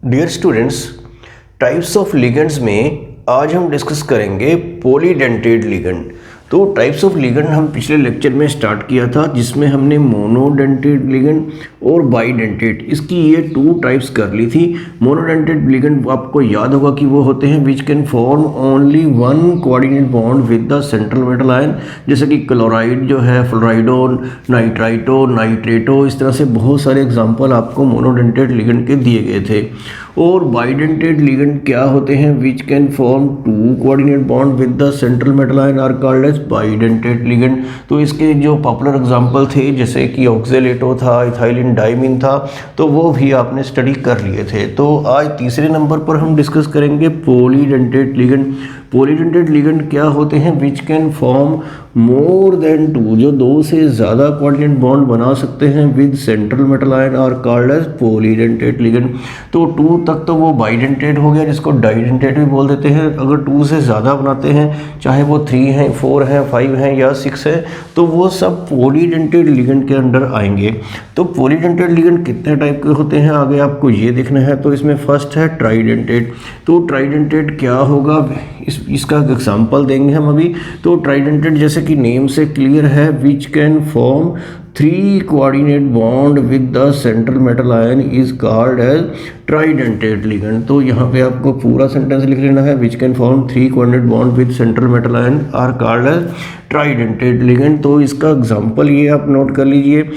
Dear students, types of ligands में आज हम डिस्कस करेंगे पॉलीडेंटेड लिगेंड। तो टाइप्स ऑफ लिगेंड हम पिछले लेक्चर में स्टार्ट किया था, जिसमें हमने मोनोडेंटेड लिगेंड और बाइडेंटेड इसकी ये 2 टाइप्स कर ली थी। मोनोडेंटेड लिगेंड आपको याद होगा कि वो होते हैं which can form only one coordinate bond with the central metal ion, जैसे कि क्लोराइड जो है, फ्लोराइडोन, नाइट्राइटो, नाइट्रेटो, इस तरह से बहुत सारे एग्जाम्पल आपको मोनोडेंटेड लिगेंड के दिए गए थे। और बाइडेंटेड लिगेंड क्या होते हैं which can form 2 coordinate bond with the central metal ion are called as bidentate ligand. तो इसके जो पॉपुलर एग्जांपल थे जैसे कि ऑक्जेलेटो था, इथाइलिन डाइमीन था, तो वो भी आपने स्टडी कर लिए थे। तो आज तीसरे नंबर पर हम डिस्कस करेंगे पॉलीडेंटेड लिगेंड। पॉलीडेंटेड लिगेंड क्या होते हैं which can form more than 2, जो 2 से ज़्यादा कोऑर्डिनेट बॉन्ड बना सकते हैं with central metal ion are called as polydentate ligand. तो 2 तक तो वो बाइडेंटेड हो गया, जिसको डाइडेंटेड भी बोल देते हैं। अगर 2 से ज़्यादा बनाते हैं, चाहे वो 3 हैं, 4 हैं, 5 हैं या 6 है, तो वो सब पॉलीडेंटेड लिगेंड के अंडर आएंगे। तो पॉलीडेंटेड लिगेंड कितने टाइप के होते हैं आगे आपको ये देखना है। तो इसमें फर्स्ट है ट्राइडेंटेड। तो ट्राइडेंटेड क्या होगा, इसका एग्जाम्पल देंगे हम अभी। तो ट्राइडेंटेड जैसे कि नेम से क्लियर है, which can form 3 coordinate bond with the central metal ion is called as tridentate ligand. तो यहाँ पे आपको पूरा सेंटेंस लिख लेना है, which can form 3 coordinate bond with central metal ion are called as tridentate ligand. तो इसका एग्जाम्पल ये आप नोट कर लीजिए,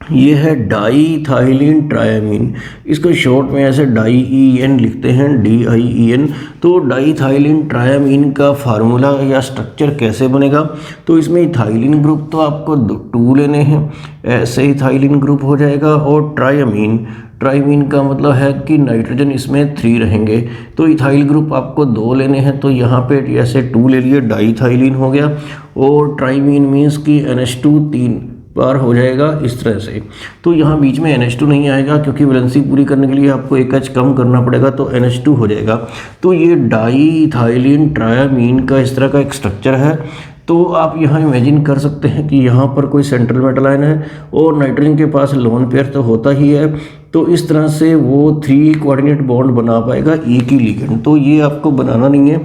ये है डाईथाइलिन ट्रायामीन। इसको शॉर्ट में ऐसे डाई-EN लिखते हैं, DIEN। तो डाईथाइलिन ट्रायामीन का फार्मूला या स्ट्रक्चर कैसे बनेगा, तो इसमें इथाइलिन ग्रुप तो आपको 2 लेने हैं, ऐसे इथाइलिन ग्रुप हो जाएगा। और ट्राइमीन का मतलब है कि नाइट्रोजन इसमें 3 रहेंगे, तो इथाइल ग्रुप आपको 2 लेने हैं। तो यहाँ पे ऐसे 2 ले लिए, डाईथाइलिन हो गया। और ट्राइमीन मीन्स कि NH2 3 बार हो जाएगा इस तरह से। तो यहाँ बीच में NH2 नहीं आएगा, क्योंकि वैलेंसी पूरी करने के लिए आपको एक H कम करना पड़ेगा, तो NH2 हो जाएगा। तो ये डाईथाइलिन ट्रायामीन का इस तरह का एक स्ट्रक्चर है। तो आप यहाँ इमेजिन कर सकते हैं कि यहाँ पर कोई सेंट्रल मेटल आयन है और नाइट्रोजन के पास लोन पेयर तो होता ही है। तो इस तरह से वो 3 कोऑर्डिनेट बॉन्ड बना पाएगा एक ही लिगेंड। तो ये आपको बनाना नहीं है,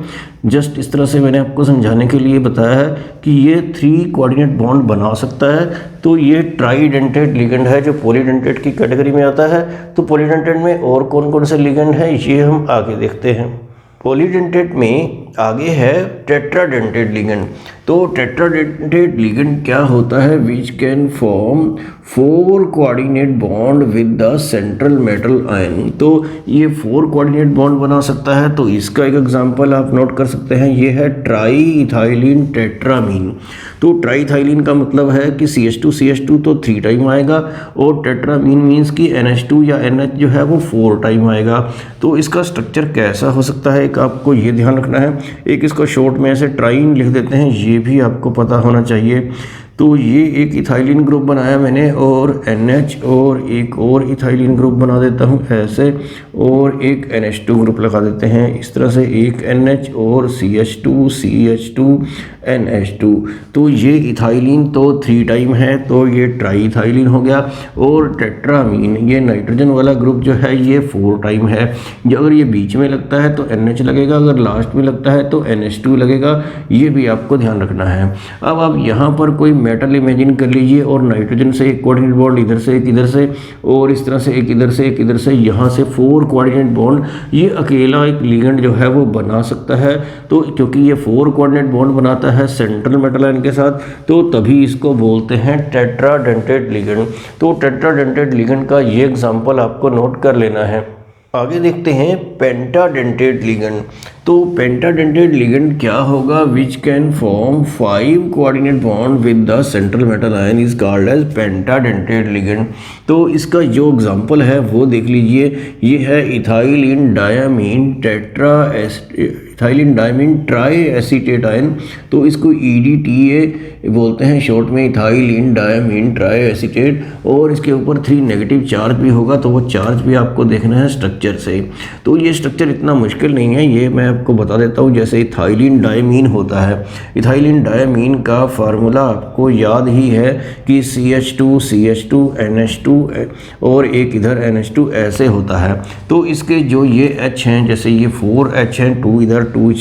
जस्ट इस तरह से मैंने आपको समझाने के लिए बताया है कि ये 3 कोऑर्डिनेट बॉन्ड बना सकता है। तो ये ट्राइडेंटेड लिगेंड है जो पॉलीडेंटेड की कैटेगरी में आता है। तो पॉलीडेंटेड में और कौन कौन से लिगेंड हैं ये हम आगे देखते हैं। पॉलीडेंटेड में आगे है टेट्राडेंटेड लिगेंड। तो टेट्राडेंटेड लिगेंड क्या होता है, which can form 4 coordinate bond with the central metal ion. तो ये 4 कोऑर्डिनेट बॉन्ड बना सकता है। तो इसका एक एग्जांपल आप नोट कर सकते हैं, ये है ट्राईइथाइलिन टेट्रामीन। तो ट्राईइथाइलिन का मतलब है कि CH2 तो 3 टाइम आएगा, और टेट्रामीन मीन्स कि NH2 या NH जो है वो 4 टाइम आएगा। तो इसका स्ट्रक्चर कैसा हो सकता है, एक आपको ये ध्यान रखना है। एक इसको शॉर्ट में ऐसे ट्राइन लिख देते हैं, ये भी आपको पता होना चाहिए। तो ये एक इथाइलिन ग्रुप बनाया मैंने, और NH, और एक और इथाइलिन ग्रुप बना देता हूँ ऐसे, और एक NH2 ग्रुप लगा देते हैं इस तरह से, एक NH और CH2 NH2। तो ये इथाइलिन तो 3 टाइम है, तो ये ट्राईइथाइलिन हो गया। और टेट्रामीन, ये नाइट्रोजन वाला ग्रुप जो है ये 4 टाइम है। अगर ये बीच में लगता है तो NH लगेगा, अगर लास्ट में लगता है तो NH2 लगेगा। ये भी आपको ध्यान रखना है। अब आप यहाँ पर कोई मेटल इमेजिन कर लीजिए, और नाइट्रोजन से एक कोऑर्डिनेट बॉन्ड इधर से, एक इधर से, और इस तरह से एक इधर से, एक इधर से, यहाँ से 4 कोऑर्डिनेट बॉन्ड ये अकेला एक लिगेंड जो है वो बना सकता है। तो क्योंकि ये 4 कोऑर्डिनेट बॉन्ड बनाता है सेंट्रल मेटल आयन के साथ, तो तभी इसको बोलते हैं टेट्राडेंटेड लिगेंड। तो टेट्राडेंटेड लिगेंड का ये एग्जांपल आपको नोट कर लेना है। आगे देखते हैं पेंटाडेंटेड लिगेंड। तो पेंटाडेंटेड लिगेंड क्या होगा, which can form 5 coordinate bond with the central metal ion is called as pentadentate ligand. तो इसका जो एग्जांपल है वो देख लीजिए, ये है ethylene diamine ethylene diamine try acetate ion, तो इसको EDTA बोलते हैं शॉर्ट में, इथाइलिन डायमीन ट्राई एसीटेट। और इसके ऊपर 3 नेगेटिव चार्ज भी होगा, तो वो चार्ज भी आपको देखना है स्ट्रक्चर से। तो ये स्ट्रक्चर इतना मुश्किल नहीं है, ये मैं आपको बता देता हूँ। जैसे इथाइलिन डायमीन होता है, इथाइलिन डायमीन का फार्मूला आपको याद ही है कि CH2 NH2 और एक इधर NH2 ऐसे होता है। तो इसके जो ये H हैं, जैसे ये 4H हैं, 2 इधर 2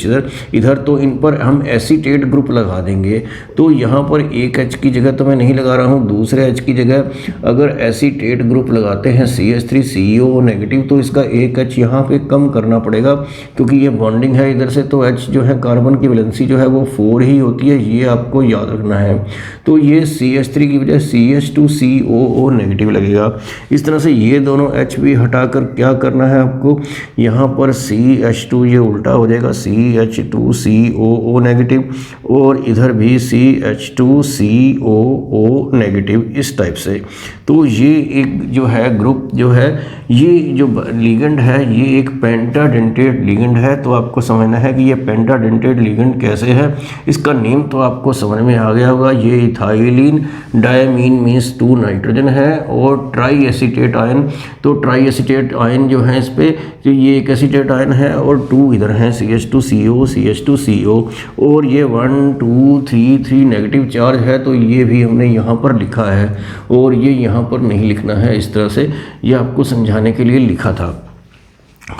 इधर, तो इन पर हम एसीटेट ग्रुप लगा देंगे। तो यहाँ पर एक H की जगह तो मैं नहीं लगा रहा हूँ, दूसरे H की जगह अगर एसीटेट ग्रुप लगाते हैं CH3CO नेगेटिव, तो इसका एक H यहाँ पे कम करना पड़ेगा, क्योंकि ये बॉन्डिंग है इधर से। तो H जो है कार्बन की वैलेंसी जो है वो 4 ही होती है, ये आपको याद रखना है। तो ये CH3 की वजह CH2COO नेगेटिव लगेगा। इस तरह से ये दोनों H भी हटाकर क्या करना है आपको, यहाँ पर CH2 ये उल्टा हो जाएगा, CH2COO नेगेटिव, और इधर भी CH2COO नेगेटिव, इस टाइप से। तो ये एक जो है ग्रुप जो है, ये जो लिगेंड है ये एक पेंटाडेंटेट लिगेंड है। तो आपको समझना है कि ये पेंटाडेंटेट लिगेंड कैसे है। इसका नेम तो आपको समझ में आ गया होगा, ये इथाइलिन डायमीन मीन्स 2 नाइट्रोजन है और ट्राई एसीटेट आयन। तो ट्राई एसीटेट आयन जो है इस पे, तो ये एक एसीटेट आयन है और 2 इधर हैं CH2CO और ये 1 2 3 नेगेटिव चार्ज है। तो ये भी हमने यहाँ पर लिखा है और ये यहाँ पर नहीं लिखना है, इस तरह से ये आपको समझाने के लिए लिखा था।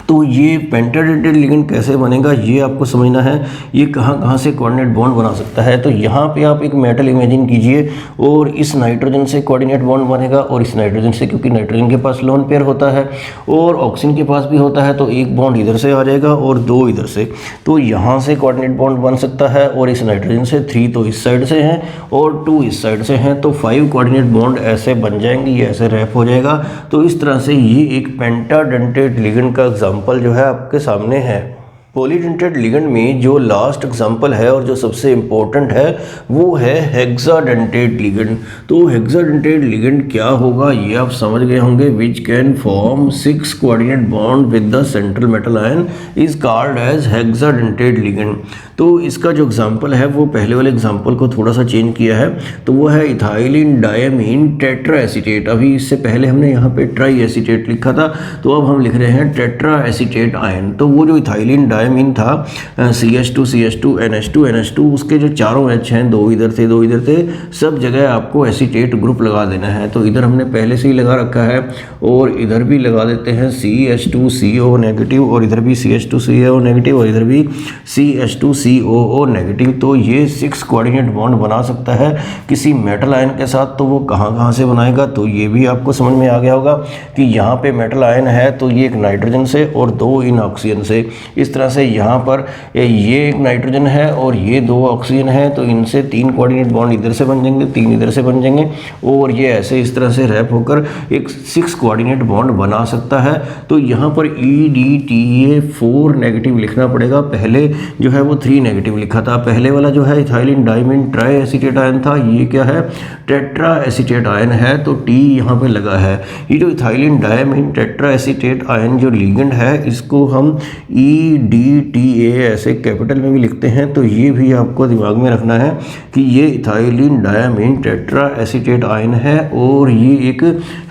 तो ये पेंटाडेंटेट लिगेंड कैसे बनेगा ये आपको समझना है। ये कहाँ कहाँ से कोऑर्डिनेट बॉन्ड बना सकता है। तो यहाँ पे आप एक मेटल इमेजिन कीजिए और इस नाइट्रोजन से कोऑर्डिनेट बॉन्ड बनेगा और इस नाइट्रोजन से, क्योंकि नाइट्रोजन के पास लोन पेयर होता है और ऑक्सीजन के पास भी होता है, तो एक बॉन्ड इधर से आ जाएगा और 2 इधर से। तो यहाँ से कोऑर्डिनेट बॉन्ड बन सकता है और इस नाइट्रोजन से 3 तो इस साइड से हैं और 2 इस साइड से हैं, तो 5 कोऑर्डिनेट बॉन्ड ऐसे बन जाएंगे, ये ऐसे रैप हो जाएगा। तो इस तरह से ये एक पेंटाडेंटेट लिगेंड का एग्जाम्पल जो है आपके सामने है। पॉलीडेंटेट लिगेंड में जो लास्ट एग्जाम्पल है और जो सबसे इम्पोर्टेंट है वो है हेक्साडेंटेट लिगेंड। तो हेक्साडेंटेट लिगेंड क्या होगा ये आप समझ गए होंगे। Which can form 6 coordinate bond with the central metal ion is called as hexadentate ligand. तो इसका जो एग्जाम्पल है वो पहले वाले एग्जाम्पल को थोड़ा सा चेंज किया है, तो वो है इथाइलिन डायमीन टेट्रा एसीटेट। अभी इससे पहले हमने यहाँ पे ट्राई एसीटेट लिखा था, तो अब हम लिख रहे हैं टेट्रा एसीटेट आयन। तो वो जो इथाइलिन डायमीन था CH2 NH2 उसके जो चारों H हैं, 2 इधर थे 2 इधर थे, सब जगह आपको एसीटेट ग्रुप लगा देना है। तो इधर हमने पहले से ही लगा रखा है और इधर भी लगा देते हैं CH2CO नेगेटिव और इधर भी CH2CO नेगेटिव और इधर भी CH2COO नेगेटिव। तो ये 6 कोऑर्डिनेट बॉन्ड बना सकता है किसी मेटल आयन के साथ। तो वो कहाँ कहाँ से बनाएगा, तो ये भी आपको समझ में आ गया होगा कि यहाँ पे मेटल आयन है तो ये एक नाइट्रोजन से और 2 इन ऑक्सीजन से। इस तरह से यहाँ पर ये एक नाइट्रोजन है और ये 2 ऑक्सीजन है, तो इनसे 3 कोऑर्डिनेट बॉन्ड इधर से बन जाएंगे, 3 इधर से बन जाएंगे और ये ऐसे इस तरह से रैप होकर एक 6 कोऑर्डिनेट बॉन्ड बना सकता है। तो यहाँ पर EDTA 4 नेगेटिव लिखना पड़ेगा। पहले जो है वो 3 नेगेटिव लिखा था। पहले वाला जो है ethylene diamine try acetate ion था, ये क्या है टेट्रा एसीटेट आयन है, तो T यहाँ पे लगा है। ये जो ethylene diamine tetra acetate ion जो लिगेंड है इसको हम EDTA ऐसे कैपिटल में भी लिखते हैं। तो ये भी आपको दिमाग में रखना है कि ये ethylene diamine tetra acetate ion है और ये एक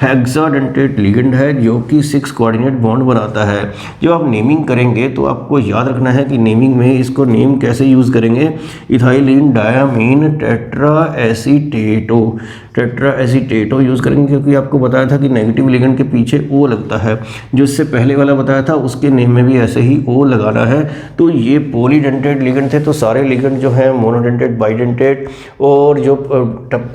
हेक्साडेंटेट लिगेंड है जो कि 6 कोऑर्डिनेट बॉन्ड बनाता है। जब आप नेमिंग करेंगे तो आपको याद रखना है कि नेमिंग में इसको नेम कैसे यूज़ करेंगे। इथाइलिन डायमीन टेट्रा एसीटेटो यूज़ करेंगे, क्योंकि आपको बताया था कि नेगेटिव लिगेंड के पीछे O लगता है। जो इससे पहले वाला बताया था उसके नेम में भी ऐसे ही O लगाना है। तो ये पॉलीडेंटेट लिगेंड थे, तो सारे लिगेंड जो हैं मोनोडेंटेट, बाइडेंटेट और जो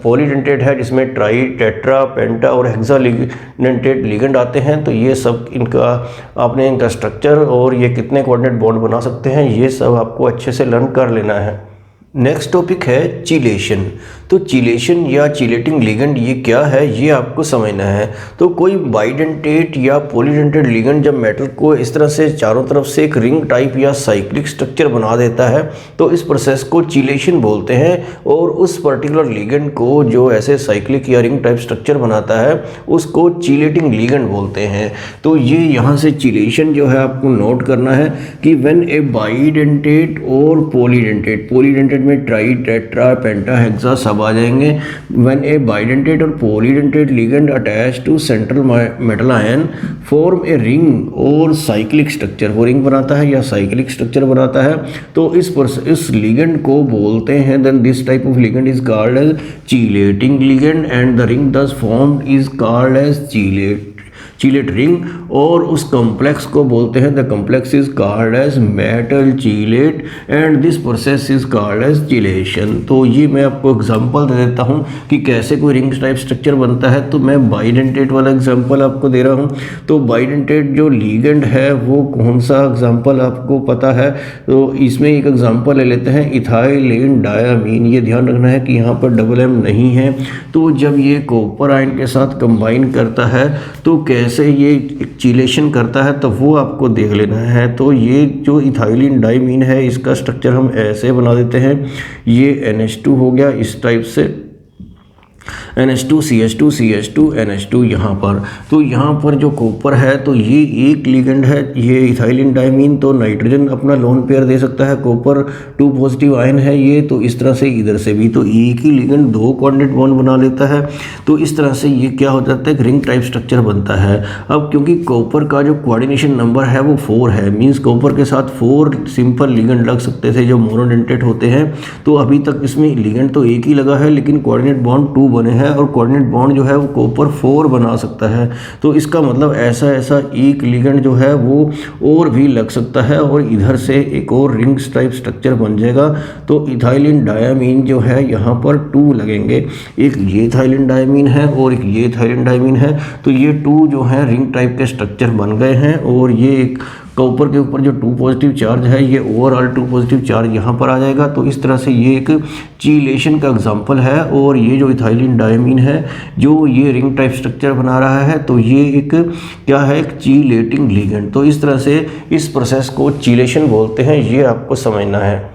पॉलीडेंटेट है जिसमें ट्राई, टेट्रा, पेंटा और हेक्साडेंटेट लिगेंड आते हैं। तो ये सब इनका आपने इनका स्ट्रक्चर और ये कितने कोऑर्डिनेट बॉन्ड बना सकते हैं ये सब आपको अच्छे से लर्न कर लेना है। नेक्स्ट टॉपिक है चीलेशन। तो चिलेशन या चिलेटिंग लिगेंड ये क्या है ये आपको समझना है। तो कोई बाइडेंटेट या पॉलीडेंटेट लिगेंड जब मेटल को इस तरह से चारों तरफ से एक रिंग टाइप या साइक्लिक स्ट्रक्चर बना देता है तो इस प्रोसेस को चिलेशन बोलते हैं। और उस पर्टिकुलर लिगेंड को जो ऐसे साइक्लिक या रिंग टाइप स्ट्रक्चर बनाता है उसको चिलेटिंग लिगेंड बोलते हैं। तो ये यहाँ से चिलेशन जो है आपको नोट करना है कि व्हेन ए बाइडेंटेट और पॉलीडेंटेट, पॉलीडेंटेट में ट्राई, टेट्रा, पेंटा, हेक्सा सब आ जाएंगे। व्हेन ए बाइडेंटेट और polydentate ligand attach to central metal ion form a ring और साइक्लिक स्ट्रक्चर, वो रिंग बनाता है या साइक्लिक स्ट्रक्चर बनाता है तो इस लिगेंड को बोलते हैं, then this type of ligand is called as chelating ligand and the ring thus formed is called as chelate ring. और उस कॉम्प्लेक्स को बोलते हैं, the complex is called as metal chelate and this process is called as chelation. तो ये मैं आपको example दे देता हूँ कि कैसे कोई रिंग टाइप स्ट्रक्चर बनता है। तो मैं बाइडेंटेट वाला एग्जांपल आपको दे रहा हूँ। तो बाइडेंटेट जो लिगेंड है वो कौन सा एग्जांपल आपको पता है, तो इसमें एक एग्जांपल ले लेते हैं, इथाइलिन डायामीन। ये ध्यान रखना है कि यहाँ पर डबल एम नहीं है। तो जब ये कॉपर आयन के साथ कंबाइन करता है तो कैसे ये चिलेशन करता है तो वो आपको देख लेना है। तो ये जो इथाइलिन डाइमीन है इसका स्ट्रक्चर हम ऐसे बना देते हैं, ये NH2 हो गया इस टाइप से, NH2 CH2 CH2 NH2 यहाँ पर। तो यहाँ पर जो कॉपर है तो ये एक लिगेंड है, ये इथाइलिन डाइमीन, तो नाइट्रोजन अपना लोन पेयर दे सकता है, कॉपर 2 पॉजिटिव आयन है ये, तो इस तरह से इधर से भी तो एक ही लिगेंड 2 कोऑर्डिनेट बॉन्ड बना लेता है। तो इस तरह से ये क्या हो जाता है, एक रिंग टाइप स्ट्रक्चर बनता है। अब क्योंकि कॉपर का जो कोऑर्डिनेशन नंबर है वो 4 है, मीन्स कॉपर के साथ 4 सिंपल लिगेंड लग सकते थे जो मोनोडेंटेट होते हैं। तो अभी तक इसमें लिगेंड तो एक ही लगा है लेकिन कोऑर्डिनेट बॉन्ड 2 बने हैं और कोऑर्डिनेट बॉन्ड जो है वो कॉपर 4 बना सकता है। तो इसका मतलब ऐसा एक लिगेंड जो है वो और भी लग सकता है और इधर से एक और रिंग टाइप स्ट्रक्चर बन जाएगा। तो इथाइलिन डायामीन जो है यहाँ पर 2 लगेंगे, एक ये इथाइलिन डायामीन है और एक ये इथाइलिन डायामीन है। तो ये 2 जो है रिंग टाइप के स्ट्रक्चर बन गए हैं और ये एक कॉपर के ऊपर जो 2 पॉजिटिव चार्ज है ये ओवरऑल 2 पॉजिटिव चार्ज यहाँ पर आ जाएगा। तो इस तरह से ये एक चिलेशन का एग्जांपल है। और ये जो इथाइलिन डायमीन है जो ये रिंग टाइप स्ट्रक्चर बना रहा है तो ये एक क्या है, एक चिलेटिंग लिगेंड। तो इस तरह से इस प्रोसेस को चिलेशन बोलते हैं, ये आपको समझना है।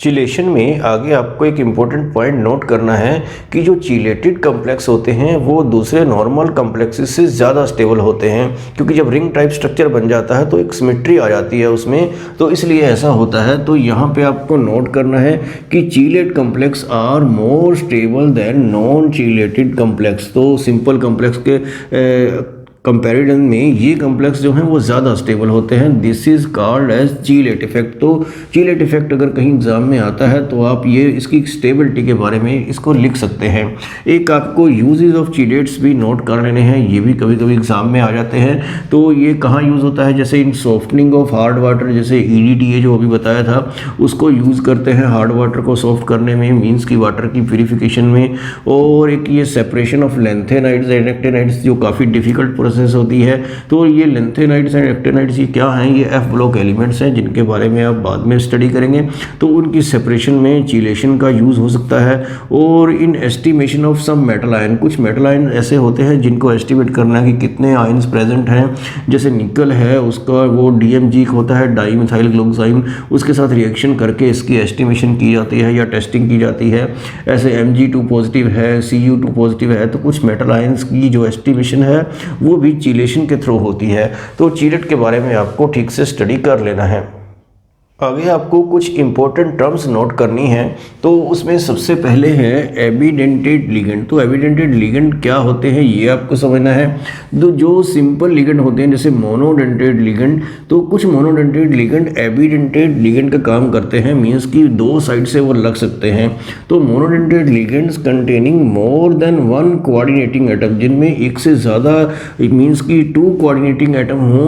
चिलेशन में आगे आपको एक इम्पोर्टेंट पॉइंट नोट करना है कि जो चिलेटेड कॉम्प्लेक्स होते हैं वो दूसरे नॉर्मल कॉम्प्लेक्सेस से ज़्यादा स्टेबल होते हैं, क्योंकि जब रिंग टाइप स्ट्रक्चर बन जाता है तो एक सिमेट्री आ जाती है उसमें, तो इसलिए ऐसा होता है। तो यहाँ पे आपको नोट करना है कि chelate complex are more stable than non chelated complex. तो सिंपल कॉम्प्लेक्स के कंपैरिजन में ये कॉम्प्लेक्स जो हैं वो ज़्यादा स्टेबल होते हैं। This is called as chelate effect. तो चिलेट इफेक्ट अगर कहीं एग्जाम में आता है तो आप ये इसकी स्टेबिलिटी के बारे में इसको लिख सकते हैं। एक आपको यूजेस ऑफ चिलेट्स भी नोट कर लेने हैं, ये भी कभी कभी एग्जाम में आ जाते हैं। तो ये कहाँ यूज़ होता है, जैसे इन सॉफ्टनिंग ऑफ हार्ड वाटर, जैसे EDTA जो अभी बताया था उसको यूज़ करते हैं हार्ड वाटर को सॉफ्ट करने में, मीन्स की वाटर की प्यूरिफिकेशन में। और एक ये separation of lanthanides and actinides जो काफ़ी डिफिकल्ट प्रोसेस होती है। तो ये लेंथेनाइड्स एंड एक्टिनाइड्स ये क्या हैं, ये F ब्लॉक एलिमेंट्स हैं जिनके बारे में आप बाद में स्टडी करेंगे। तो उनकी सेपरेशन में चिलेशन का यूज़ हो सकता है। और in estimation of some metal ion, कुछ मेटल आयन ऐसे होते हैं जिनको एस्टिमेट करना है कि कितने आयन्स प्रेजेंट हैं। जैसे निकल है उसका वो DMG होता है, डाईमिथाइल ग्लूकोसाइन, उसके साथ रिएक्शन करके इसकी एस्टिमेशन की जाती है या टेस्टिंग की जाती है। ऐसे Mg2 पॉजिटिव है, Cu2 पॉजिटिव है, तो कुछ मेटल आयन्स की जो एस्टिमेशन है वो भी चिलेशन के थ्रू होती है। तो चिलेट के बारे में आपको ठीक से स्टडी कर लेना है। आगे आपको कुछ इंपॉर्टेंट टर्म्स नोट करनी है। तो उसमें सबसे पहले है एबिडेंटेड लिगेंड। तो एबिडेंटेड लिगेंड क्या होते हैं ये आपको समझना है। तो जो सिंपल लिगेंड होते हैं जैसे मोनोडेंटेड लिगेंड, तो कुछ मोनोडेंटेड लिगेंड एबिडेंटेड लिगेंड का काम करते हैं, मीन्स कि 2 साइड से वो लग सकते हैं। तो monodentate ligands containing more than 1 coordinating atom, जिनमें एक से ज़्यादा मीन्स कि 2 कोऑर्डिनेटिंग एटम हो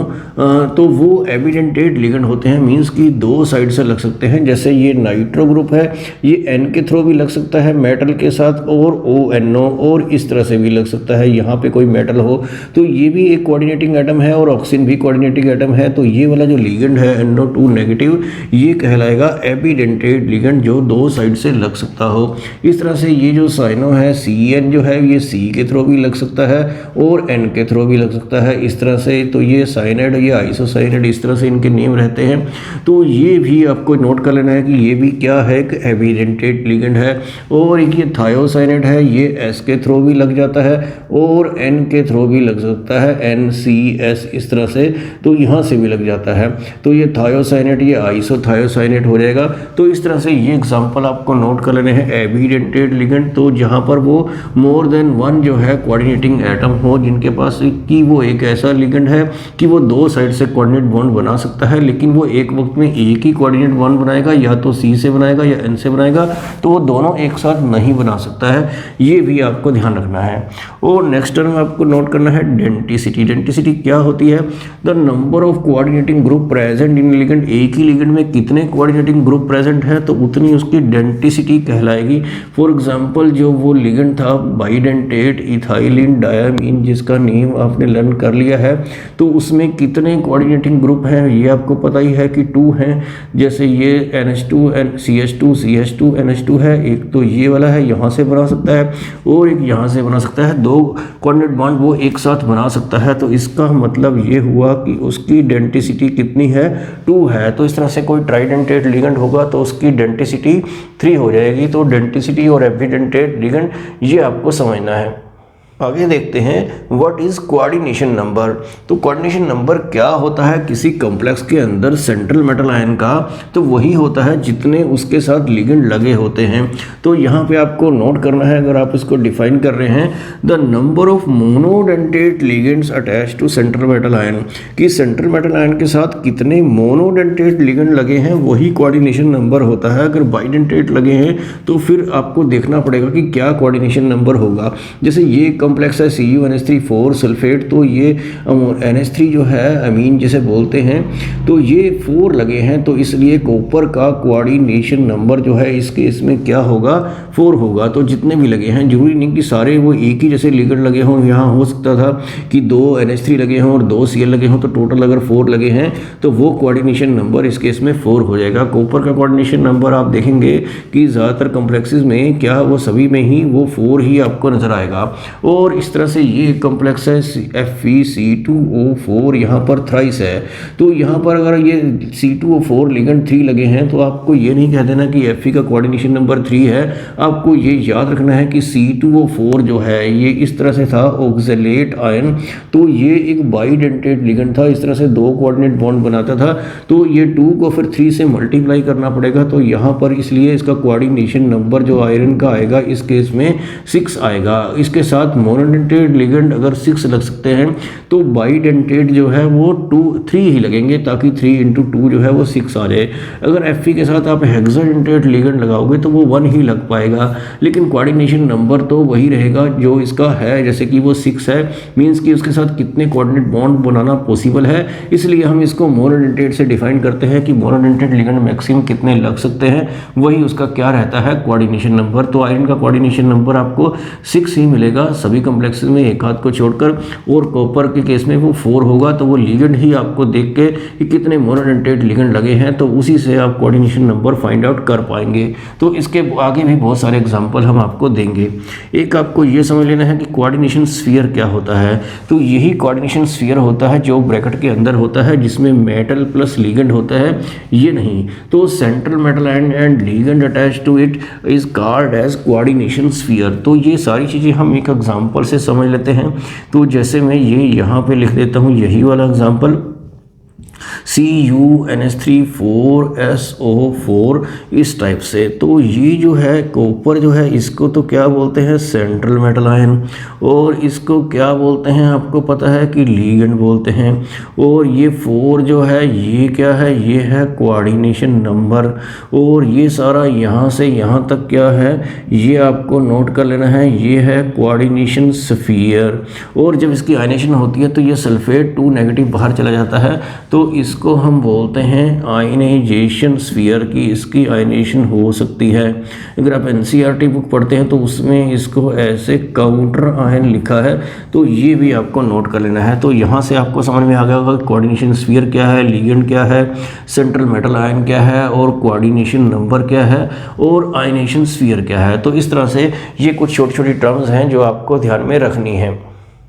तो वो एबिडेंटेड लिगेंड होते हैं, मीन्स कि 2 साइड से लग सकते हैं। जैसे ये नाइट्रो ग्रुप है, ये N के थ्रू भी लग सकता है मेटल के साथ, और ONO, और इस तरह से भी लग सकता है। यहाँ पे कोई मेटल हो तो ये भी एक कोऑर्डिनेटिंग एटम है, और ऑक्सीजन भी कोऑर्डिनेटिंग एटम है। तो ये वाला जो लिगेंड है NO2 नेगेटिव, ये कहलाएगा एबिडेंटेड लिगेंड, जो दो साइड से लग सकता हो। इस तरह से ये जो साइनो है CN जो है, ये C के थ्रू भी लग सकता है और N के थ्रू भी लग सकता है, इस तरह से। तो ये साइनाइड, ये आइसोसाइनाइड, इस तरह से इनके नेम रहते हैं। तो ये भी आपको नोट कर लेना है कि ये भी क्या है, एक एबिडेंटेड लिगेंड है। और एक ये थायोसाइनाइड है, ये S के थ्रू भी लग जाता है और N के थ्रू भी लग सकता है, NCS, इस तरह से। तो यहाँ से भी लग जाता है। तो ये थायोसाइनाइड, ये आइसोथायोसाइनाइड हो जाएगा। तो इस तरह से ये एग्जांपल आपको नोट कर लेने हैं एबिडेंटेड लिगेंड। तो जहाँ पर वो मोर देन वन जो है कोऑर्डिनेटिंग एटम हो, जिनके पास कि वो एक ऐसा लिगेंड है कि वो दो साइड से कोऑर्डिनेट बॉन्ड बना सकता है, लेकिन वो एक वक्त में एक ही कोऑर्डिनेट बॉन्ड बनाएगा, या तो C से बनाएगा या N से बनाएगा। तो वो दोनों एक साथ नहीं बना सकता है, ये भी आपको ध्यान रखना है। और नेक्स्ट टर्म आपको नोट करना है डेंटिसिटी। डेंटिसिटी क्या होती है? The number of coordinating group present in ligand. एक ही लिगेंड में कितने कोऑर्डिनेटिंग ग्रुप प्रेजेंट है तो उतनी उसकी डेंटिसिटी कहलाएगी। फॉर एग्जांपल जो वो लिगेंड था बाइडेंटेट इथाइलिन डायामीन, जिसका नेम आपने लर्न कर लिया है, तो उसमें कितने कोऑर्डिनेटिंग ग्रुप हैं ये आपको पता ही है कि 2 हैं। जैसे ये NH2 CH2 CH2 NH2 है, एक तो ये वाला है, यहाँ से बना सकता है, और एक यहाँ से बना सकता है। दो कोऑर्डिनेट बॉन्ड वो एक साथ बना सकता है। तो इसका मतलब ये हुआ कि उसकी डेंटिसिटी कितनी है? 2 है। तो इस तरह से कोई ट्राइडेंटेट लिगेंड होगा तो उसकी डेंटिसिटी 3 हो जाएगी। तो डेंटिसिटी और एबिडेंटेट लिगेंड ये आपको समझना है। आगे देखते हैं व्हाट इज कोऑर्डिनेशन नंबर। तो कोऑर्डिनेशन नंबर क्या होता है किसी कॉम्प्लेक्स के अंदर सेंट्रल मेटल आयन का? तो वही होता है जितने उसके साथ लिगेंड लगे होते हैं। तो यहाँ पे आपको नोट करना है, अगर आप इसको डिफाइन कर रहे हैं, the number of monodentate ligands attach to central metal ion, कि सेंट्रल मेटल आयन के साथ कितने मोनोडेंटेट लिगेंड लगे हैं, वही कोऑर्डिनेशन नंबर होता है। अगर बाइडेंटेट लगे हैं तो फिर आपको देखना पड़ेगा कि क्या कोऑर्डिनेशन नंबर होगा। जैसे ये कॉम्प्लेक्स है CuNH3 सल्फेट, तो ये NH3 जो है अमीन जिसे बोलते हैं, तो ये 4 लगे हैं, तो इसलिए कॉपर का कोऑर्डिनेशन नंबर जो है इसके इसमें क्या होगा? 4 होगा। तो जितने भी लगे हैं, जरूरी नहीं कि सारे वो एक ही जैसे लिगेंड लगे हों। यहाँ हो सकता था कि 2 NH3 लगे हों और 2 Cl लगे हों, तो टोटल अगर 4 लगे हैं तो वो कोऑर्डिनेशन नंबर इसके इसमें 4 हो जाएगा। कॉपर का कोऑर्डिनेशन नंबर आप देखेंगे कि ज़्यादातर कॉम्प्लेक्सेस में क्या वो सभी में ही वो 4 ही आपको नजर आएगा। और इस तरह से ये कॉम्प्लेक्स है FeC2O4, यहाँ पर थ्राइस है। तो यहाँ पर अगर ये C2O4 लिगेंड 3 लगे हैं तो आपको ये नहीं कह देना कि Fe का कोऑर्डिनेशन नंबर 3 है। आपको ये याद रखना है कि C2O4 जो है ये इस तरह से था ऑक्सलेट आयन, तो ये एक बाइडेंटेट लिगेंड था, इस तरह से 2 कोऑर्डिनेट बॉन्ड बनाता था। तो ये 2 को फिर 3 से मल्टीप्लाई करना पड़ेगा। तो यहाँ पर इसलिए इसका कोऑर्डिनेशन नंबर जो आयरन का आएगा इस केस में 6 आएगा। इसके साथ मोनोडेंटेट लिगेंड अगर 6 लग सकते हैं तो बाइडेंटेट जो है वो 3 ही लगेंगे, ताकि 3 × 2 जो है वो 6 आ जाए। अगर Fe के साथ आप हेक्साडेंटेट लिगेंड लगाओगे तो वो 1 ही लग पाएगा, लेकिन कोऑर्डिनेशन नंबर तो वही रहेगा जो इसका है। जैसे कि वो 6 है, मींस कि उसके साथ कितने कोऑर्डिनेट बॉन्ड बनाना पॉसिबल है, इसलिए हम इसको मोनोडेंटेट से डिफाइन करते हैं कि मोनोडेंटेट लिगेंड मैक्सिमम कितने लग सकते हैं, वही उसका क्या रहता है? Coordination number. तो आयरन का कोऑर्डिनेशन नंबर आपको 6 ही मिलेगा सभी कॉम्प्लेक्सेस में, एक हाथ को छोड़कर। और कॉपर के केस में वो 4 होगा। तो वो लिगेंड ही आपको देख के कि कितने मोनोडेंटेट लिगेंड लगे हैं, तो उसी से आप कोऑर्डिनेशन नंबर फाइंड आउट कर पाएंगे। तो इसके आगे भी बहुत सारे एग्जांपल हम आपको देंगे। एक आपको ये समझ लेना है कि कोऑर्डिनेशन स्फीयर क्या होता है। तो यही कोऑर्डिनेशन स्फीयर होता है जो ब्रैकेट के अंदर होता है, जिसमें मेटल प्लस लिगेंड होता है, ये नहीं। तो central metal ion and ligand attach to it is called as coordination sphere. तो ये सारी चीज़ें हम एक एग्जांपल से समझ लेते हैं। तो जैसे मैं ये यहाँ पे लिख देता हूँ यही वाला एग्जांपल, CuNH3 इस टाइप से। तो ये जो है कॉपर जो है इसको तो क्या बोलते हैं? Central metal ion. और इसको क्या बोलते हैं? आपको पता है कि लिगेंड बोलते हैं। और ये 4 जो है ये क्या है? ये है कोऑर्डिनेशन नंबर। और ये सारा यहाँ से यहाँ तक क्या है ये आपको नोट कर लेना है, ये है कोऑर्डिनेशन स्फीयर। और जब इसकी आयनेशन होती है तो ये सल्फेट 2 नेगेटिव बाहर चला जाता है, तो इसको हम बोलते हैं आयनाइजेशन स्फीयर की इसकी आयनाइजेशन हो सकती है। अगर आप एनसीईआरटी बुक पढ़ते हैं तो उसमें इसको ऐसे काउंटर आयन लिखा है, तो ये भी आपको नोट कर लेना है। तो यहाँ से आपको समझ में आ गया होगा कोऑर्डिनेशन स्फीयर क्या है, लिगेंड क्या है, सेंट्रल मेटल आयन क्या है और कोऑर्डिनेशन नंबर क्या है और आयनाइजेशन स्फीयर क्या है। तो इस तरह से ये कुछ छोटी छोटी टर्म्स हैं जो आपको ध्यान में रखनी है।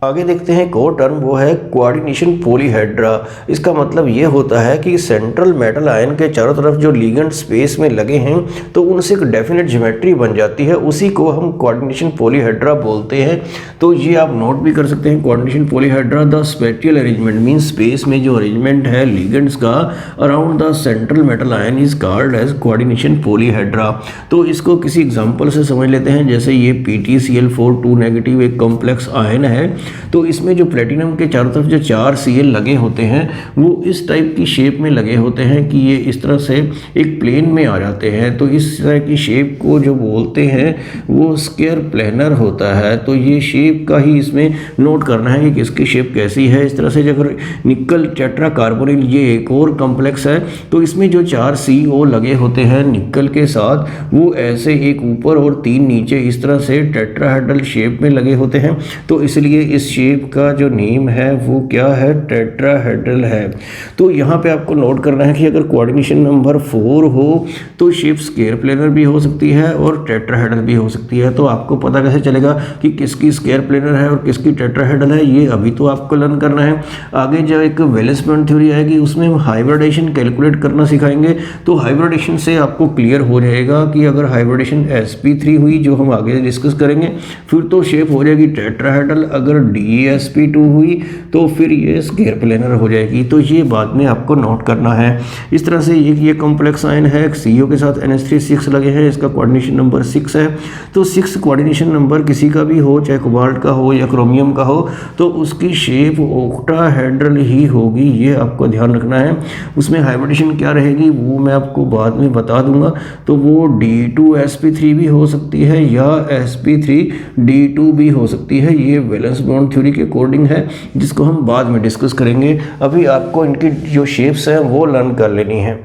आगे देखते हैं एक और टर्म, वो है कोऑर्डिनेशन पॉलीहेड्रा। इसका मतलब ये होता है कि सेंट्रल मेटल आयन के चारों तरफ जो लिगेंड स्पेस में लगे हैं तो उनसे एक डेफिनेट ज्योमेट्री बन जाती है, उसी को हम कोऑर्डिनेशन पॉलीहेड्रा बोलते हैं। तो ये आप नोट भी कर सकते हैं, coordination polyhedra the spatial arrangement mean space में जो अरेंजमेंट है लिगेंड्स का around the central metal ion is called as coordination polyhedra. तो इसको किसी एग्जांपल से समझ लेते हैं। जैसे ये PtCl4 2 नेगेटिव एक कॉम्प्लेक्स आयन है, तो इसमें जो प्लेटिनम के चारों तरफ जो 4 Cl लगे होते हैं वो इस टाइप की शेप में लगे होते हैं कि ये इस तरह से एक प्लेन में आ जाते हैं। तो इस तरह की शेप को जो बोलते हैं वो स्क्वायर प्लेनर होता है। तो ये शेप का ही इसमें नोट करना है कि किसकी शेप कैसी है। इस तरह से अगर निकल टेट्रा कार्बोनिल ये एक और कॉम्प्लेक्स है, तो इसमें जो 4 CO लगे होते हैं निकल के साथ वो ऐसे एक ऊपर और 3 नीचे इस तरह से टेट्राहेड्रल शेप में लगे होते हैं। तो इसलिए इस शेप का जो नेम है वो क्या है, टेट्राहेड्रल है। तो यहाँ पे आपको नोट करना है कि अगर कोऑर्डिनेशन नंबर 4 हो तो शेप स्क्वायर प्लेनर भी हो सकती है और टेट्राहेड्रल भी हो सकती है। तो आपको पता कैसे चलेगा कि किसकी स्क्वायर प्लेनर है और किसकी टेट्राहेड्रल है, ये अभी तो आपको लर्न करना है। आगे जब एक वैलेंस बॉन्ड थ्योरी आएगी उसमें हम हाइब्रिडेशन कैलकुलेट करना सिखाएंगे। तो हाइब्रिडेशन से आपको क्लियर हो जाएगा कि अगर हाइब्रिडेशन sp3 हुई, जो हम आगे डिस्कस करेंगे, फिर तो शेप हो जाएगी टेट्राहेड्रल। अगर DsP2 हुई तो फिर ये स्क्वायर प्लेनर हो जाएगी। तो ये बाद में आपको नोट करना है। इस तरह से ये कॉम्प्लेक्स आयन है, CO के साथ NH3 6 लगे हैं, इसका कोऑर्डिनेशन नंबर 6 है। तो 6 कोऑर्डिनेशन नंबर किसी का भी हो, चाहे कोबाल्ट का हो या क्रोमियम का हो, तो उसकी शेप ऑक्टाहेड्रल ही होगी, ये आपको ध्यान रखना है। उसमें हाइब्रिडेशन क्या रहेगी वो मैं आपको बाद में बता दूंगा। तो वो D2sp3 भी हो सकती है या sp3d2 भी हो सकती है। ये वैलेंस बॉन्ड थ्योरी के अकॉर्डिंग है, जिसको हम बाद में डिस्कस करेंगे। अभी आपको इनकी जो शेप्स हैं वो लर्न कर लेनी है।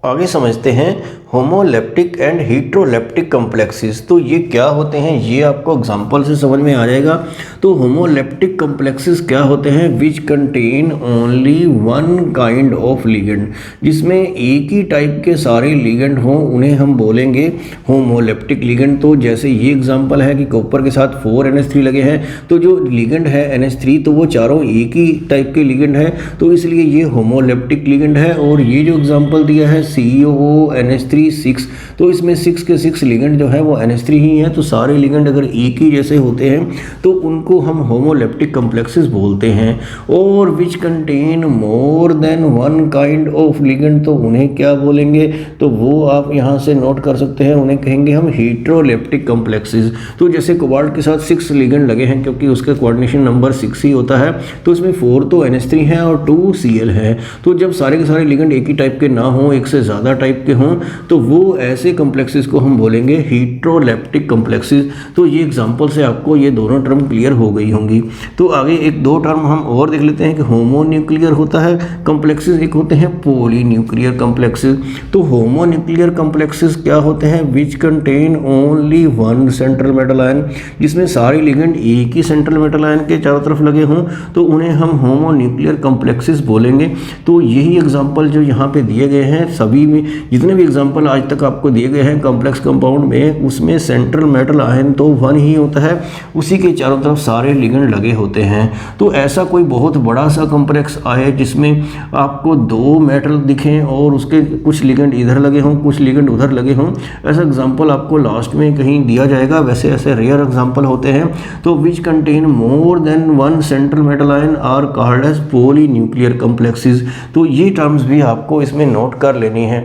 आगे समझते हैं होमोलेप्टिक एंड हीट्रोलेप्टिक कॉम्प्लेक्सेस। तो ये क्या होते हैं ये आपको एग्जांपल से समझ में आ जाएगा। तो होमोलेप्टिक कॉम्प्लेक्सेस क्या होते हैं, which contain only one kind of ligand, जिसमें एक ही टाइप के सारे लिगेंड हों, उन्हें हम बोलेंगे होमोलेप्टिक लिगेंड। तो जैसे ये एग्जांपल है कि कॉपर के साथ 4 NH3 लगे हैं, तो जो लिगेंड है NH3 तो वो चारों एक ही टाइप के लिगेंड है, तो इसलिए ये होमोलेप्टिक लिगेंड है। और ये जो एग्जांपल दिया है COO NH3 6, तो इसमें 6 के 6 लिगेंड जो है वो NH3 ही है। तो सारे लिगेंड अगर एक ही जैसे होते हैं तो उनको हम होमोलेप्टिक कॉम्प्लेक्सेस बोलते हैं। और विच contain more than one kind of ligand, तो उन्हें क्या बोलेंगे, तो वो आप यहाँ से नोट कर सकते हैं, उन्हें कहेंगे हम हीट्रोलेप्टिक कॉम्प्लेक्सेस। तो जैसे कोबाल्ट के साथ 6 लिगेंड लगे हैं क्योंकि उसका कोऑर्डिनेशन नंबर 6 ही होता है, तो इसमें 4 तो NH3 है और 2 Cl है। तो जब सारे के सारे लिगेंड एक ही टाइप के ना हों, एक से ज़्यादा टाइप के हों, तो वो ऐसे कॉम्प्लेक्सेस को हम बोलेंगे हीट्रोलेप्टिक कॉम्प्लेक्सेस। तो ये एग्जांपल से आपको ये दोनों टर्म क्लियर हो गई होंगी। तो आगे एक दो टर्म हम और देख लेते हैं कि होमोन्यूक्लियर होता है कॉम्प्लेक्सेस, एक होते हैं पॉलीन्यूक्लियर कॉम्प्लेक्सेस। तो होमोन्यूक्लियर कॉम्प्लेक्सेस क्या होते हैं, which contain only one central metal ion, जिसमें सारे लिगेंड एक ही सेंट्रल मेटल आयन के चारों तरफ लगे हों, तो उन्हें हम होमोन्यूक्लियर कॉम्प्लेक्सेस बोलेंगे। तो यही एग्जांपल जो यहाँ पे दिए गए हैं, सभी में जितने भी एग्जांपल आज तक आपको दिए गए हैं कॉम्प्लेक्स कंपाउंड में, उसमें सेंट्रल मेटल आयन तो वन ही होता है, उसी के चारों तरफ सारे लिगेंड लगे होते हैं। तो ऐसा कोई बहुत बड़ा सा कॉम्प्लेक्स आए जिसमें आपको 2 मेटल दिखें और उसके कुछ लिगेंड इधर लगे हों, कुछ लिगेंड उधर लगे हों, ऐसा एग्जांपल आपको लास्ट में कहीं दिया जाएगा। वैसे ऐसे रेयर एग्जांपल होते हैं। तो which contain more than one central metal ion are called as polynuclear complexes. तो ये टर्म्स भी आपको इसमें नोट कर लेनी है।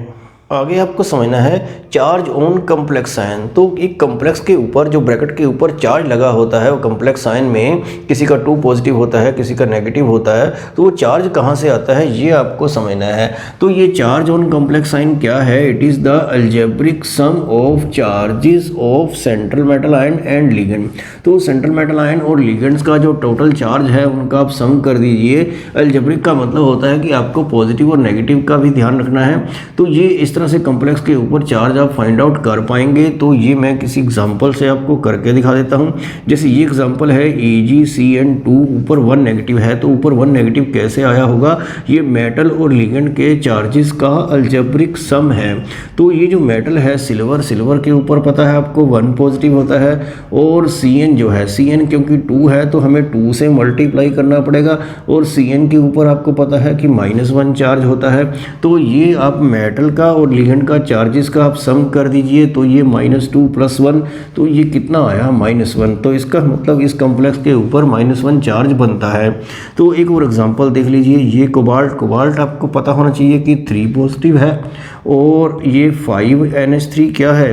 आगे आपको समझना है चार्ज ऑन कम्प्लेक्स आयन। तो एक कम्प्लेक्स के ऊपर जो ब्रैकेट के ऊपर चार्ज लगा होता है वो कम्प्लेक्स आयन में किसी का 2 पॉजिटिव होता है, किसी का नेगेटिव होता है, तो वो चार्ज कहाँ से आता है ये आपको समझना है। तो ये चार्ज ऑन कम्प्लेक्स आयन क्या है? It is the algebraic sum of charges of central metal ion and ligand. तो सेंट्रल मेटल आयन और लिगेंड्स का जो टोटल चार्ज है उनका आप सम कर दीजिए। अलजेब्रिक का मतलब होता है कि आपको पॉजिटिव और नेगेटिव का भी ध्यान रखना है। तो ये इस तरह से कम्प्लेक्स के ऊपर चार्ज आप फाइंड आउट कर पाएंगे। तो ये मैं किसी एग्जांपल से आपको करके दिखा देता हूँ। जैसे ये एग्जांपल है AgCN2, ऊपर 1 नेगेटिव है, तो ऊपर 1 नेगेटिव कैसे आया होगा? ये मेटल और लिगेंड के चार्जेस का अलजेब्रिक सम है। तो ये जो मेटल है सिल्वर के ऊपर पता है आपको 1 पॉजिटिव होता है, और Cn जो है, Cn क्योंकि 2 है तो हमें 2 से मल्टीप्लाई करना पड़ेगा, और Cn के ऊपर आपको पता है कि -1 चार्ज होता है। तो ये आप मेटल का और लिगेंड का चार्जेस का आप सम कर दीजिए, तो ये -2 + 1, तो ये कितना आया? -1। तो इसका मतलब इस कॉम्प्लेक्स के ऊपर -1 चार्ज बनता है। तो एक और एग्जांपल देख लीजिए, ये कोबाल्ट आपको पता होना चाहिए कि 3 पॉजिटिव है, और ये 5NH3 क्या है?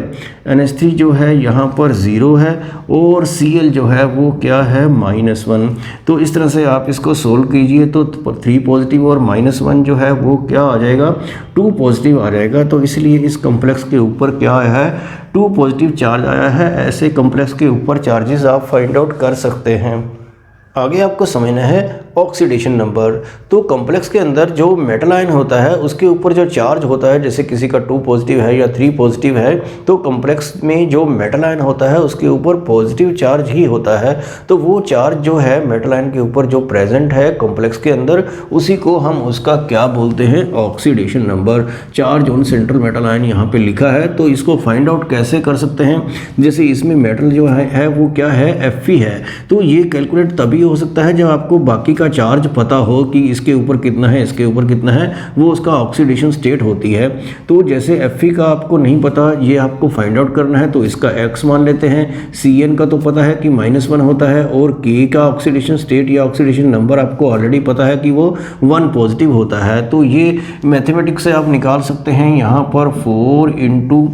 NH3 जो है यहाँ पर 0 है, और Cl जो है वो क्या है? -1। तो इस तरह से आप इसको सोल्व कीजिए, तो 3 पॉजिटिव और -1 जो है वो क्या आ जाएगा? 2 पॉजिटिव आ जाएगा। तो इसलिए इस कॉम्प्लेक्स के ऊपर क्या आया है? 2 पॉजिटिव चार्ज आया है। ऐसे कॉम्प्लेक्स के ऊपर चार्जेस आप फाइंड आउट कर सकते हैं। आगे आपको समझना है ऑक्सीडेशन नंबर। तो कॉम्प्लेक्स के अंदर जो मेटल आयन होता है उसके ऊपर जो चार्ज होता है, जैसे किसी का 2 पॉजिटिव है या 3 पॉजिटिव है, तो कॉम्प्लेक्स में जो मेटल आयन होता है उसके ऊपर पॉजिटिव चार्ज ही होता है। तो वो चार्ज जो है मेटल आयन के ऊपर जो प्रेजेंट है कॉम्प्लेक्स के अंदर, उसी को हम उसका क्या बोलते हैं? Oxidation number. Charge on central metal ion यहाँ पे लिखा है। तो इसको फाइंड आउट कैसे कर सकते हैं? जैसे इसमें मेटल जो है वो क्या है? Fe है। तो ये कैलकुलेट तभी हो सकता है जब आपको बाकी का चार्ज पता हो कि इसके ऊपर कितना है, इसके ऊपर कितना है, वो उसका ऑक्सीडेशन स्टेट होती है। तो जैसे Fe का आपको नहीं पता, ये आपको फाइंड आउट करना है, तो इसका x मान लेते हैं। Cn का तो पता है कि -1 होता है, और K का ऑक्सीडेशन स्टेट या ऑक्सीडेशन नंबर आपको ऑलरेडी पता है कि वो 1 पॉजिटिव होता है। तो ये मैथमेटिक्स से आप निकाल सकते हैं। यहाँ पर 4 ×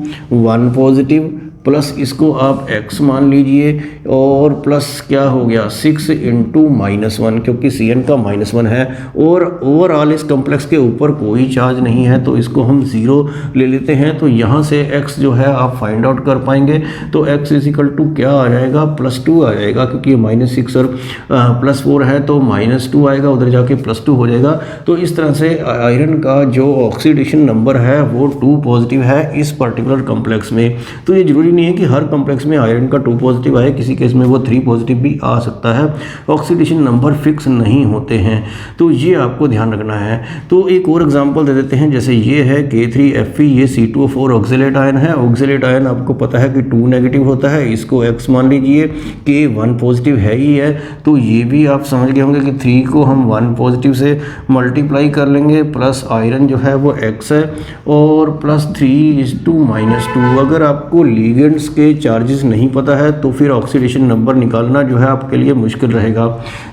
1 पॉजिटिव प्लस इसको आप x मान लीजिए, और प्लस क्या हो गया? 6 × -1, क्योंकि Cn का -1 है, और ओवरऑल इस कॉम्प्लेक्स के ऊपर कोई चार्ज नहीं है, तो इसको हम 0 ले लेते हैं। तो यहाँ से x जो है आप फाइंड आउट कर पाएंगे। तो x = क्या आ जाएगा? +2 आ जाएगा, क्योंकि -6 और +4 है, तो -2 आएगा, उधर जाके +2 हो जाएगा। तो इस तरह से आयरन का जो ऑक्सीडेशन नंबर है वो 2 पॉजिटिव है इस पर्टिकुलर कॉम्प्लेक्स में। तो ये जरूरी नहीं है कि हर कॉम्प्लेक्स में आयरन का 2 पॉजिटिव आए, किसी केस में वो 3 पॉजिटिव भी आ सकता है। ऑक्सीडेशन नंबर फिक्स नहीं होते हैं, तो ये आपको ध्यान रखना है। तो एक और एग्जांपल दे देते हैं, जैसे ये है K3Fe, ये C2O4 ऑक्सीलेट आयन है। ऑक्सीलेट आयन आपको पता है कि 2 नेगेटिव होता है, इसको x मान लीजिए। K 1 पॉजिटिव है ही है, तो ये भी आप समझ गए होंगे कि 3 को हम 1 पॉजिटिव से मल्टीप्लाई कर लेंगे, प्लस आयरन जो है वो x है, और +3 = -2। अगर आपको लिगेंड्स के चार्जेस नहीं पता है तो फिर ऑक्सीडेशन नंबर निकालना जो है आपके लिए मुश्किल रहेगा।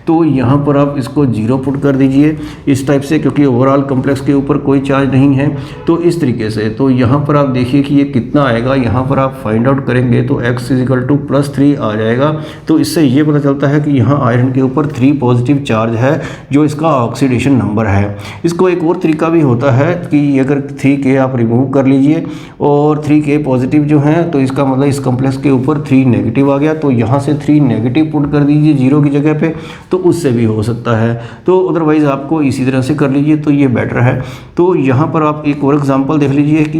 तो यहाँ पर आप इसको 0 पुट कर दीजिए इस टाइप से, क्योंकि ओवरऑल कॉम्प्लेक्स के ऊपर कोई चार्ज नहीं है। तो इस तरीके से, तो यहाँ पर आप देखिए कि ये कितना आएगा। यहाँ पर आप फाइंड आउट करेंगे तो x = +3 आ जाएगा। तो इससे ये पता चलता है कि यहाँ आयरन के ऊपर 3 पॉजिटिव चार्ज है, जो इसका ऑक्सीडेशन नंबर है। इसको एक और तरीका भी होता है कि अगर 3K आप रिमूव कर लीजिए और 3K पॉजिटिव जो है, तो इसका मतलब इस कॉम्प्लेक्स के ऊपर 3 नेगेटिव आ गया, तो यहाँ से 3 नेगेटिव पुट कर दीजिए 0 की जगह पे, तो उससे भी हो सकता है। तो अदरवाइज़ आपको इसी तरह से कर लीजिए तो ये बेटर है। तो यहाँ पर आप एक और एग्जांपल देख लीजिए कि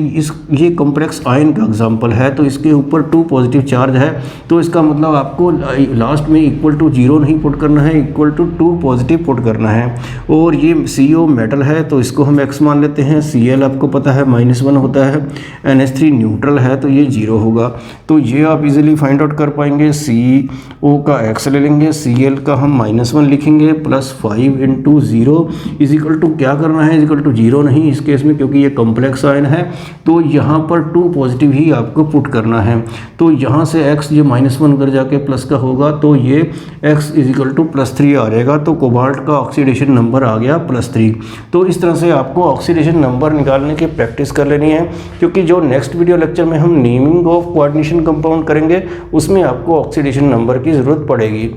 ये कॉम्प्लेक्स आयन का एग्जांपल है, तो इसके ऊपर 2 पॉजिटिव चार्ज है, तो इसका मतलब आपको लास्ट में =0 नहीं पुट करना है, =2 पॉजिटिव पुट करना है। और ये CO मेटल है, तो इसको हम x मान लेते हैं। Cl आपको पता है -1 होता है, NH3 न्यूट्रल है, तो ये 0 होगा। तो ये आप इजीली फाइंड आउट कर पाएंगे। CO का x ले लेंगे, Cl का हम -1 लिखेंगे, प्लस 5 × 0 इज इक्वल टू क्या करना है, इज इक्वल टू 0 नहीं इस केस में, क्योंकि ये कॉम्प्लेक्स आयन है। तो यहाँ पर 2 पॉजिटिव ही आपको पुट करना है। तो यहाँ से x जो -1 कर जाके प्लस का होगा, तो ये x इज इक्वल टू +3 आ जाएगा। तो कोबाल्ट का ऑक्सीडेशन नंबर आ गया +3। तो इस तरह से आपको ऑक्सीडेशन नंबर निकालने की प्रैक्टिस कर लेनी है, क्योंकि जो नेक्स्ट वीडियो लेक्चर में हम नेमिंग ऑफ कोऑर्डिनेशन कंपाउंड करेंगे उसमें आपको ऑक्सीडेशन नंबर की ज़रूरत पड़ेगी।